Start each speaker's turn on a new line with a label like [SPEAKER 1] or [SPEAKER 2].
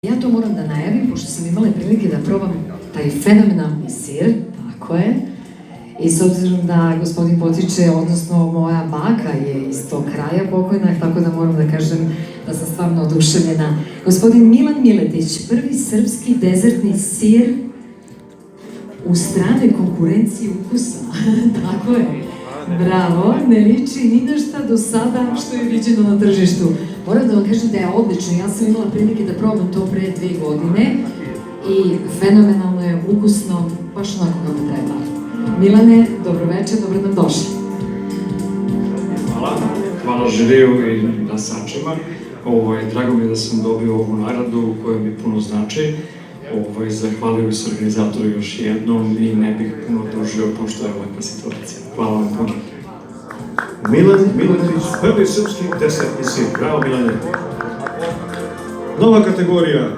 [SPEAKER 1] Ja to moram da najavim, pošto sam imala prilike da probam taj fenomenalni sir, tako je. I s obzirom da gospodin potiče, odnosno moja baka je iz tog kraja pokojna, tako da moram da kažem da sam stvarno oduševljena. Gospodin Milan Miletić, prvi srpski dezertni sir u stranoj konkurenciji ukusa. Tako je. Bravo, ne liči ni na šta do sada što je viđeno na tržištu. Moram da vam kažem da je odlično, ja sam imala prilike da probam to pre 2 godine i fenomenalno je, ukusno, baš onako kako treba. Milane, dobroveče, dobro nam došli.
[SPEAKER 2] Hvala žiriju i glasačima. Drago mi je da sam dobio ovu nagradu koja mi puno znači. Zahvalio bih se organizatoru još jednom i ne bih puno dužio pošto je ovakva situacija. Hvala vam puno.
[SPEAKER 3] Milan Miletić, prvi srpski desertni sir. Bravo Milane. Nova kategorija.